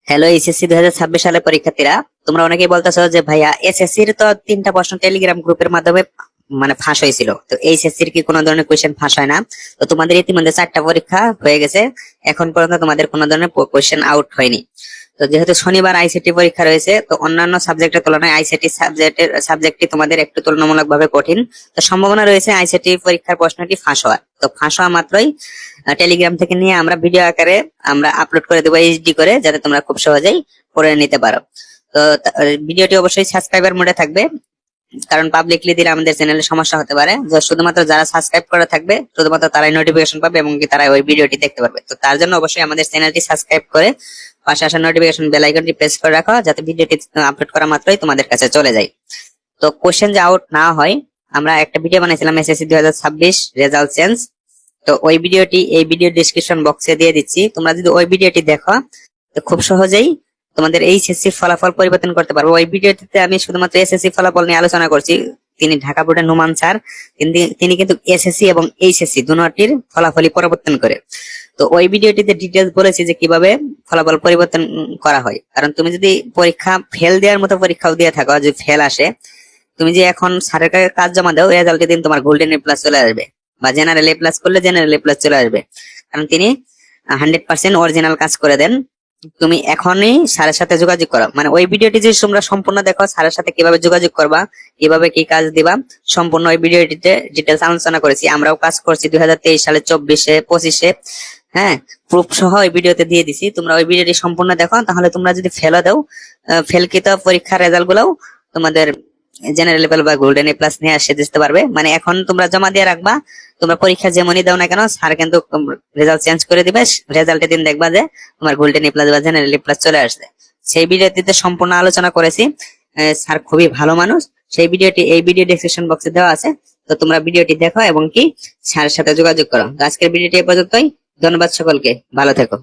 Hello HSC 2026 সালের পরীক্ষার্থীরা, তোমরা অনেকেই বলতেছো যে ভাইয়া এসএসসির তো 3টা প্রশ্ন টেলিগ্রাম গ্রুপের মাধ্যমে মানে ফাঁস হয়েছিল, তো এইচএসসির কি কোনো ধরনের কোয়েশ্চেন ফাঁস হয় না? তো তোমাদের ইতিমধ্যে 4টা পরীক্ষা হয়ে গেছে, এখন পর্যন্ত তোমাদের কোনো ধরনের কোয়েশ্চেন আউট হয়নি। তো যেহেতু শনিবার আইসিটি পরীক্ষা রয়েছে, তো অন্যান্য সাবজেক্টের তুলনায় আইসিটি সাবজেক্টটি তোমাদের একটু তুলনামূলকভাবে কঠিন। তো সম্ভাবনা রয়েছে আইসিটি পরীক্ষার প্রশ্নটি ফাঁস হওয়ার। তো ফাঁস হওয়া মাত্রই টেলিগ্রাম থেকে নিয়ে আমরা ভিডিও আকারে আমরা আপলোড করে দেবো এইচডি করে, যাতে তোমরা খুব সহজেই পড়ে নিতে পারো। তো ভিডিওটি অবশ্যই সাবস্ক্রাইবার মোডে থাকবে, কারণ পাবলিকলি দিলে আমাদের চ্যানেলে সমস্যা হতে পারে। যে শুধুমাত্র যারা সাবস্ক্রাইব করা থাকবে শুধুমাত্র তারাই নোটিফিকেশন পাবে এবং কি তারা ওই ভিডিওটি দেখতে পারবে। তো তার জন্য অবশ্যই আমাদের চ্যানেলটি সাবস্ক্রাইব করে পাশে আসা নোটিফিকেশন বেল আইকনটি প্রেস করে রাখো, যাতে ভিডিওটি আপলোড করা মাত্রই তোমাদের কাছে চলে যায়। তো কোশ্চেন যে আউট না হয়, আমরা একটা ভিডিও বানাইছিলাম এসএসসি 2026 রেজাল্ট চেঞ্জ। তো ওই ভিডিওটি এই ভিডিও ডেসক্রিপশন বক্সে দিয়ে দিচ্ছি, তোমরা যদি ওই ভিডিওটি দেখো তো খুব সহজেই তোমাদের এইচএসসি ফলাফল পরিবর্তন করতে পারবো। ওই ভিডিওটিতে আমি শুধুমাত্র এসএসসি ফলাফল নিয়ে আলোচনা করছি। তিনি ঢাকা বোর্ডের নুমান স্যার, তিনি কিন্তু এসএসসি এবং এইচএসসি দুটোটির ফলাফলই পরিবর্তন করে। তো ওই ভিডিওটিতে ডিটেলস বলেছি যে কিভাবে ফলাফল পরিবর্তন করা হয়। কারণ তুমি যদি পরীক্ষা ফেল দেওয়ার মতো পরীক্ষাও দিয়ে থাকো, যদি ফেল আসে, তুমি যে এখন স্যারের কাছে কাজ জমা দাও, রেজাল্টের দিন তোমার গোল্ডেন এ প্লাস চলে আসবে, বা জেনারেল এ প্লাস করলে জেনারেল এ প্লাস চলে আসবে। কারণ তিনি 100% অরিজিনাল কাজ করে দেন। তুমি এখনই স্যারের সাথে যোগাযোগ করো, মানে ওই ভিডিওটি যদি তোমরা সম্পূর্ণ দেখো, স্যারের সাথে কিভাবে যোগাযোগ করবা, কিভাবে কি কাজ দিবা, সম্পূর্ণ ওই ভিডিওটিতে ডিটেলস আলোচনা করেছি। আমরাও কাজ করছি 2023 সালে, 24-এ, 25-এ, হ্যাঁ, প্রুফ সহ ওই ভিডিওতে দিয়ে দিছি। তোমরা ওই ভিডিওটি সম্পূর্ণ দেখো, তাহলে তোমরা যদি ফেলও দাও, ফেলকৃত পরীক্ষার রেজাল্ট গুলাও তোমাদের জেনারেল লেভেল বা গোল্ডেন এ প্লাস নিয়ে আসে দিতে পারবে। মানে এখন তোমরা জমা দিয়ে রাখবা, তোমরা পরীক্ষা যেমনই দাও না কেন, স্যার কিন্তু রেজাল্ট চেঞ্জ করে দিবে। রেজাল্টের দিন দেখবা যে তোমার গোল্ডেন এ প্লাস বা জেনারেল এ প্লাস চলে আসছে। সেই ভিডিওটিতে সম্পূর্ণ আলোচনা করেছি। স্যার খুবই ভালো মানুষ। সেই ভিডিওটি এই ভিডিও ডেসক্রিপশন বক্সে দেওয়া আছে, তো তোমরা ভিডিওটি দেখো এবং কি স্যারের সাথে যোগাযোগ করো। আজকের ভিডিওটি এ পর্যন্তই। ধন্যবাদ সকলকে, ভালো থেকো।